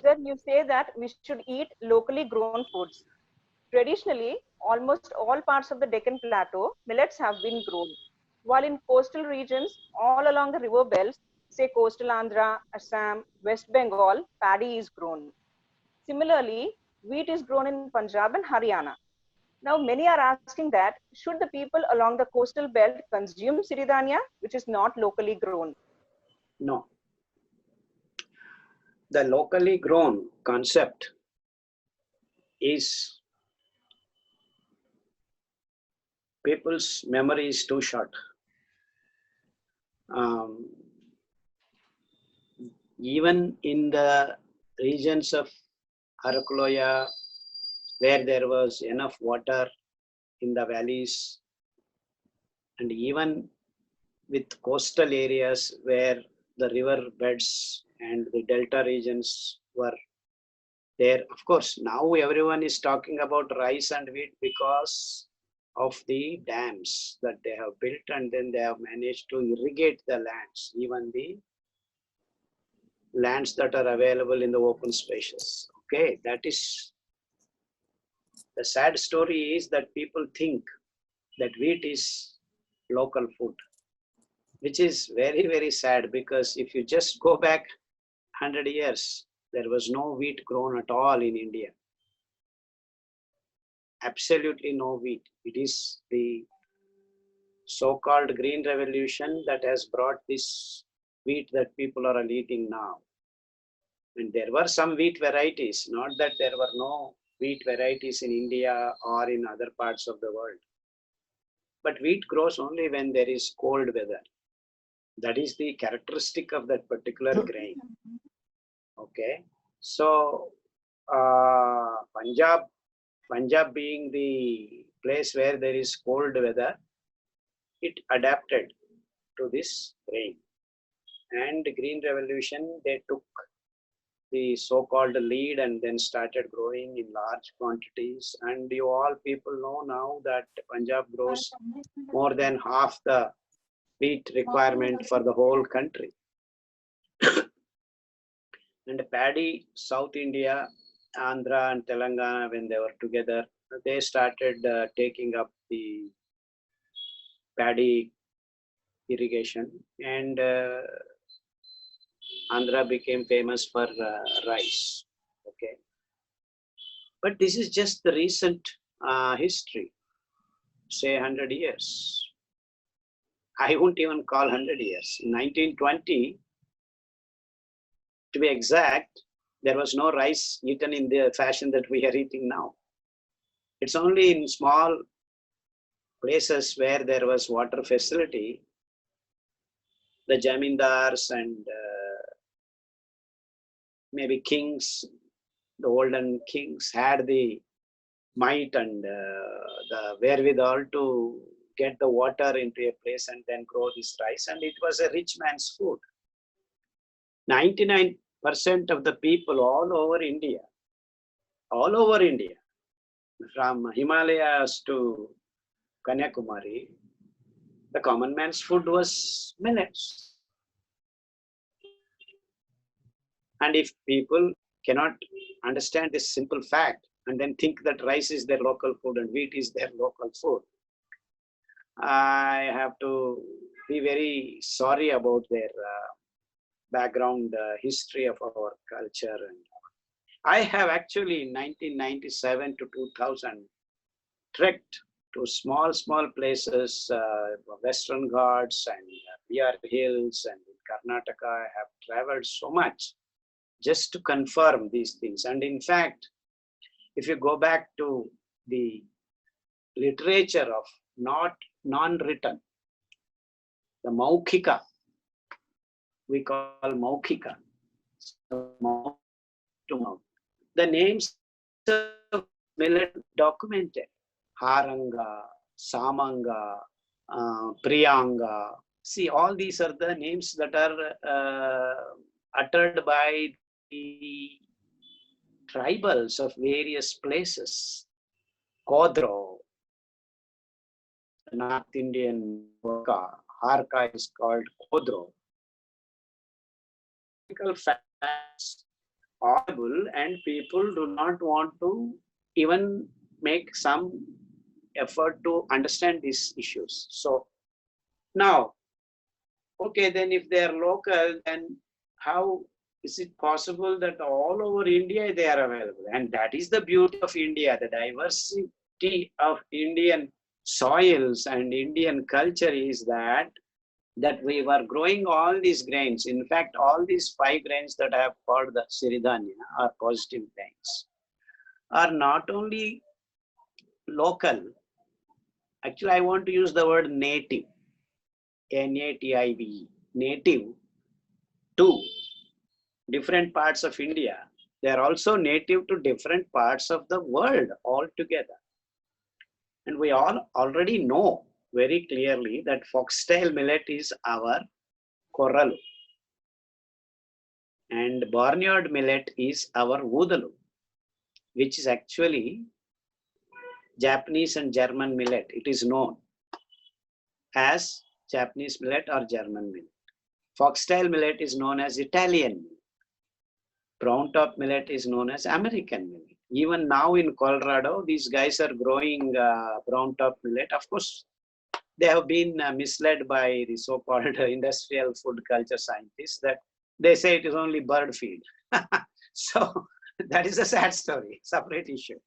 then you say that we should eat locally grown foods. Traditionally, almost all parts of the Deccan Plateau, millets have been grown, while in coastal regions all along the river belts, say coastal Andhra, Assam, West Bengal, paddy is grown. Similarly, wheat is grown in Punjab and Haryana. Now, many are asking that should the people along the coastal belt consume Siridhanya, which is not locally grown? No. The locally grown concept is people's memory is too short. Even in the regions of Arakuloya, where there was enough water in the valleys, and even with coastal areas where the river beds and the delta regions were there. Of course, now everyone is talking about rice and wheat because of the dams that they have built, and then they have managed to irrigate the lands, even the lands that are available in the open spaces. Okay, that is the sad story, is that people think that wheat is local food, which is very, very sad, because if you just go back 100 years, there was no wheat grown at all in India. Absolutely no wheat. It is the so-called green revolution that has brought this wheat that people are eating now. And there were some wheat varieties, not that there were no wheat varieties in India or in other parts of the world. But wheat grows only when there is cold weather. That is the characteristic of that particular grain. Okay, so Punjab being the place where there is cold weather, it adapted to this grain. And the Green Revolution, they took the so-called lead and then started growing in large quantities. And you all people know now that Punjab grows more than half the wheat requirement for the whole country. And paddy, South India, Andhra and Telangana, when they were together, they started taking up the paddy irrigation, and Andhra became famous for rice. Okay, but this is just the recent history, say 100 years. I won't even call 100 years. In 1920, to be exact, there was no rice eaten in the fashion that we are eating now. It's only in small places where there was water facility, the jamindars and maybe kings, the olden kings had the might and the wherewithal to get the water into a place and then grow this rice, and it was a rich man's food. 99% of the people all over India, from Himalayas to Kanyakumari, the common man's food was millets. And if people cannot understand this simple fact and then think that rice is their local food and wheat is their local food, I have to be very sorry about their background history of our culture. And I have actually in 1997 to 2000 trekked to small places, Western Ghats and Bihar Hills, and in Karnataka. I have traveled so much just to confirm these things. And in fact, if you go back to the literature of non-written, the Maukhika, we call Maukhika, so mouth to mouth. The names of millet documented: Haranga, Samanga, Priyanga. See, all these are the names that are uttered by the tribals of various places. Kodro, the North Indian Harka is called Kodro. Facts audible and people do not want to even make some effort to understand these issues. So now, okay, then if they are local, then how is it possible that all over India they are available? And that is the beauty of India, the diversity of Indian soils and Indian culture is that we were growing all these grains. In fact, all these 5 grains that I have called the Siridhanya are positive grains, are not only local. Actually, I want to use the word native, N-A-T-I-V-E, native to different parts of India. They are also native to different parts of the world altogether. And we all already know very clearly that foxtail millet is our korralu. And barnyard millet is our udalu, which is actually Japanese and German millet. It is known as Japanese millet or German millet. Foxtail millet is known as Italian millet. Brown top millet is known as American millet. Even now in Colorado, these guys are growing brown top millet. Of course, they have been misled by the so-called industrial food culture scientists that they say it is only bird feed. So that is a sad story, separate issue.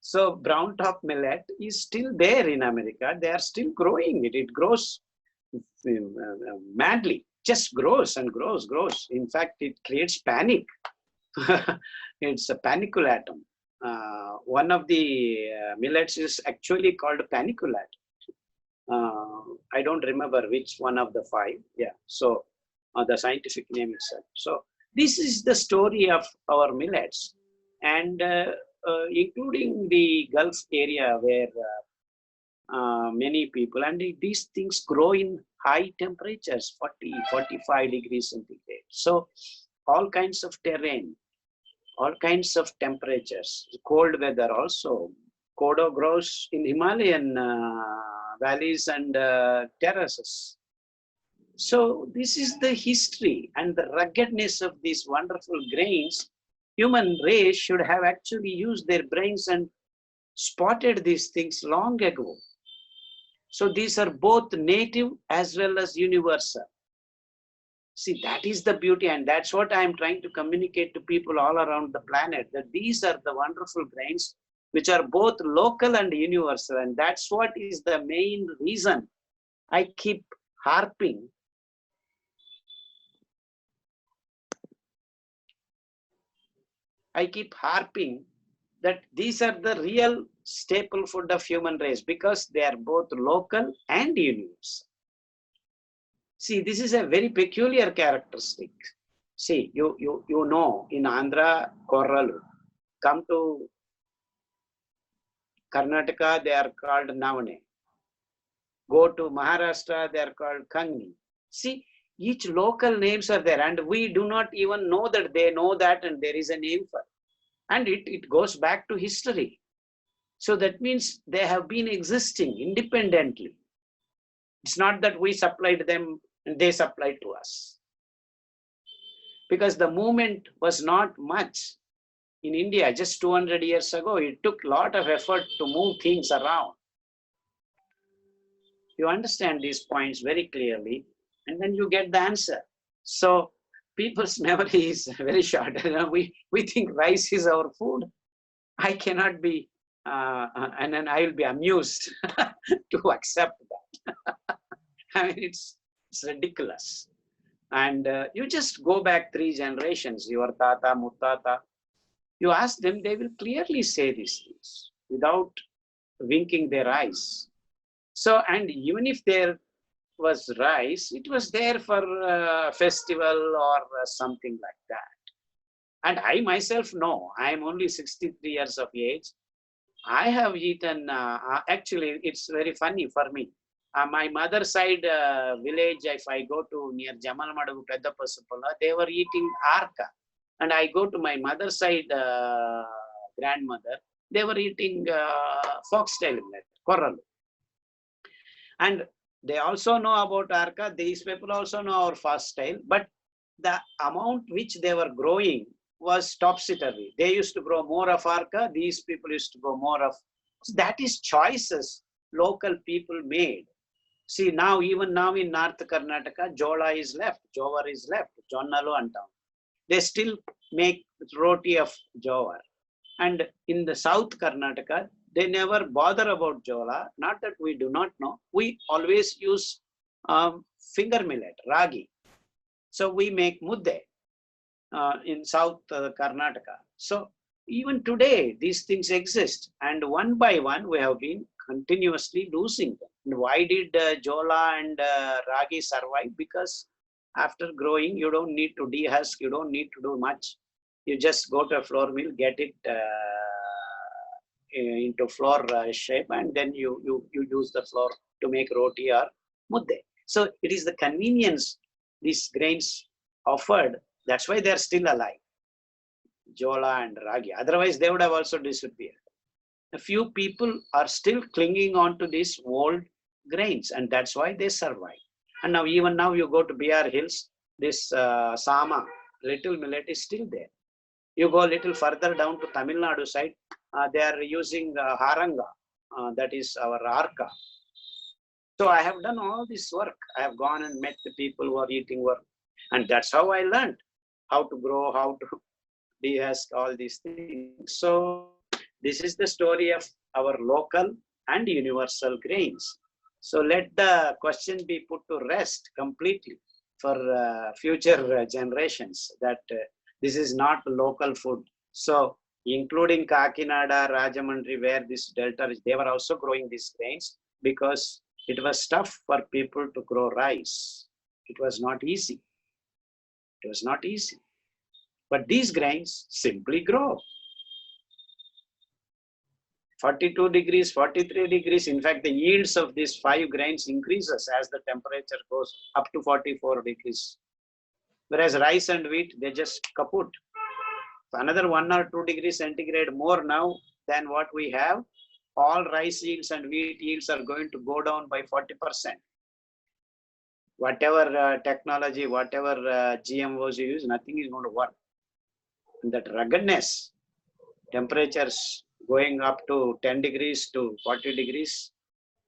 So brown top millet is still there in America. They are still growing it. It grows madly, just grows and grows. In fact, it creates panic. It's a paniculatum. One of the millets is actually called paniculatum. I don't remember which one of the 5. Yeah, so the scientific name itself. So this is the story of our millets, and including the Gulf area where many people, and these things grow in high temperatures, 40, 45 degrees centigrade. So all kinds of terrain, all kinds of temperatures, cold weather also. Kodo grows in Himalayan valleys and terraces. So this is the history and the ruggedness of these wonderful grains. Human race should have actually used their brains and spotted these things long ago. So these are both native as well as universal. See, that is the beauty, and that's what I am trying to communicate to people all around the planet, that these are the wonderful grains which are both local and universal. And that's what is the main reason I keep harping that these are the real staple food of human race, because they are both local and universal. See, this is a very peculiar characteristic. See, you know, in Andhra, korralu. Come to Karnataka, they are called navane. Go to Maharashtra, they are called kangi. See, each local names are there, and we do not even know that they know that, and there is a name for it. And it goes back to history. So that means they have been existing independently. It's not that we supplied them and they supplied to us. Because the movement was not much in India just 200 years ago. It took a lot of effort to move things around. You understand these points very clearly, and then you get the answer. So people's memory is very short. We think rice is our food. I cannot be, and then I will be amused to accept that. I mean, it's ridiculous. And you just go back 3 generations, your tata, muttata. You ask them, they will clearly say these things without winking their eyes. So, and even if there was rice, it was there for a festival or something like that. And I myself know, I am only 63 years of age. I have eaten, actually, it's very funny for me. My mother's side village, if I go to near Jamalmadu, Peddapasupala, they were eating arka. And I go to my mother's side grandmother, they were eating foxtail millet, korralu. And they also know about arka. These people also know our foxtail, but the amount which they were growing was topsy-turvy. They used to grow more of arka, these people used to grow more of. So that is choices local people made. See, now, even now in North Karnataka, Jola is left, Jowar is left, Jonnalu antam. They still make roti of Jowar. And in the South Karnataka, they never bother about Jola. Not that we do not know. We always use finger millet, Ragi. So we make mudde in South Karnataka. So even today, these things exist. And one by one, we have been continuously losing them. And why did Jola and Ragi survive? Because after growing, you don't need to dehusk, you don't need to do much. You just go to a flour mill, get it into flour shape, and then you use the flour to make roti or mudde. So it is the convenience these grains offered. That's why they're still alive, Jola and Ragi. Otherwise, they would have also disappeared. A few people are still clinging on to these old grains, and that's why they survive. And now, even now, you go to BR Hills, this Sama, little millet is still there. You go a little further down to Tamil Nadu side, they are using Haranga, that is our Arka. So I have done all this work. I have gone and met the people who are eating work. And that's how I learned how to grow, how to dehusk, all these things. So this is the story of our local and universal grains. So let the question be put to rest completely for future generations that this is not local food. So including Kakinada, Rajamundry, where this delta is, they were also growing these grains because it was tough for people to grow rice. It was not easy. It was not easy. But these grains simply grow. 42 degrees, 43 degrees. In fact, the yields of these 5 grains increases as the temperature goes up to 44 degrees. Whereas rice and wheat, they just kaput. So another 1 or 2 degrees centigrade more now than what we have. All rice yields and wheat yields are going to go down by 40%. Whatever technology, whatever GMOs you use, nothing is going to work. And that ruggedness, temperatures going up to 10 degrees to 40 degrees,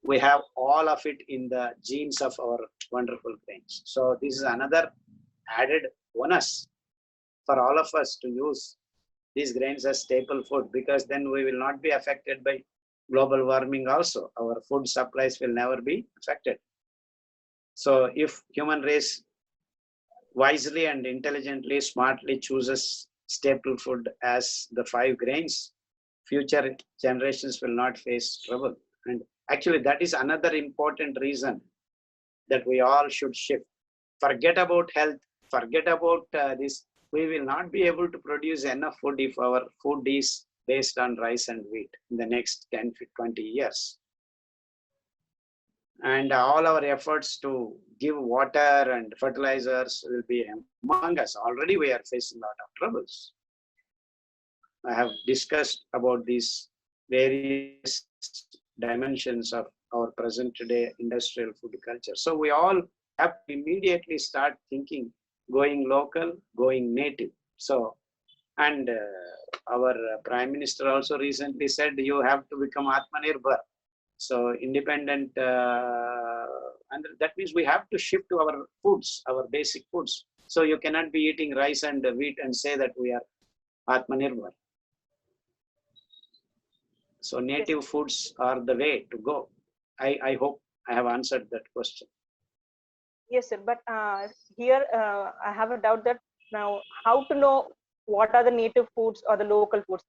we have all of it in the genes of our wonderful grains. So this is another added bonus for all of us to use these grains as staple food, because then we will not be affected by global warming also. Our food supplies will never be affected. So if human race wisely and intelligently, smartly chooses staple food as the 5 grains, future generations will not face trouble. And actually, that is another important reason that we all should shift. Forget about health, forget about this. We will not be able to produce enough food if our food is based on rice and wheat in the next 10 to 20 years. And all our efforts to give water and fertilizers will be among us. Already we are facing a lot of troubles. I have discussed about these various dimensions of our present day industrial food culture. So we all have to immediately start thinking, going local, going native. So, and our Prime Minister also recently said, you have to become Atmanirbhar. So independent, and that means we have to shift to our foods, our basic foods. So you cannot be eating rice and wheat and say that we are Atmanirbhar. So native foods are the way to go. I hope I have answered that question. Yes, sir. But here I have a doubt that now how to know what are the native foods or the local foods?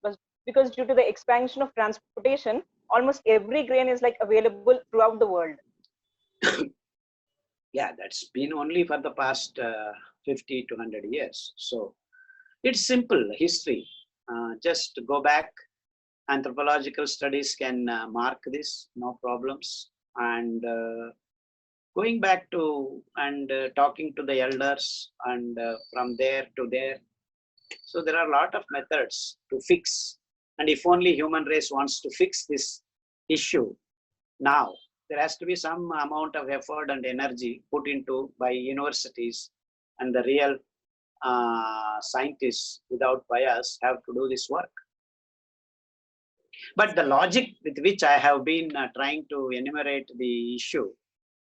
Because due to the expansion of transportation, almost every grain is like available throughout the world. Yeah, that's been only for the past 50 to 100 years. So it's simple history. Just go back. Anthropological studies can mark this, no problems. And going back to and talking to the elders, and from there to there. So there are a lot of methods to fix. And if only human race wants to fix this issue now, there has to be some amount of effort and energy put into by universities and the real scientists without bias have to do this work. But the logic with which I have been trying to enumerate the issue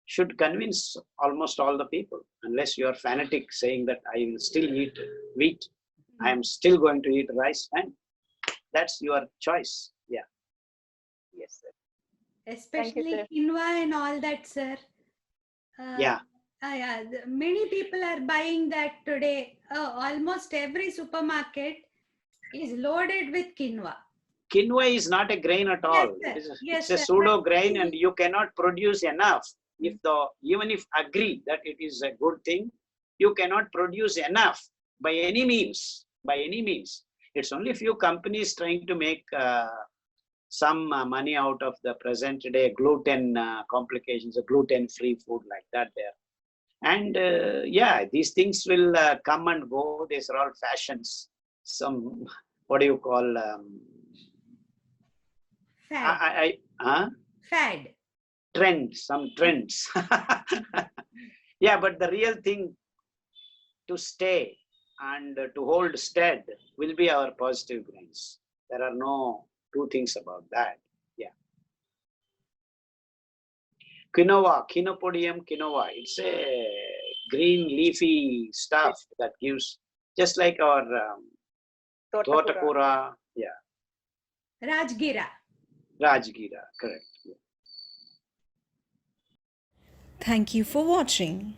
should convince almost all the people, unless you are fanatic saying that I will still eat wheat, I am still going to eat rice, and that's your choice. Yeah. Yes, sir. Especially sir. quinoa and all that, sir. Yeah. Yeah, many people are buying that today. Almost every supermarket is loaded with quinoa. Quinoa is not a grain at all. Yes, It's a sir. pseudo grain, and you cannot produce enough. Even if agree that it is a good thing, you cannot produce enough by any means. By any means, it's only few companies trying to make some money out of the present day gluten complications, a gluten-free food like that there. And yeah, these things will come and go. These are all fashions. Some, what do you call? Fad. Fad. Trends, some trends. Yeah, but the real thing to stay and to hold stead will be our positive grains. There are no two things about that. Yeah. Quinoa, Quinopodium quinoa. It's a green leafy stuff that gives, just like our Totakura. Yeah. Rajgira. Rajgira, correct. Yeah. Thank you for watching.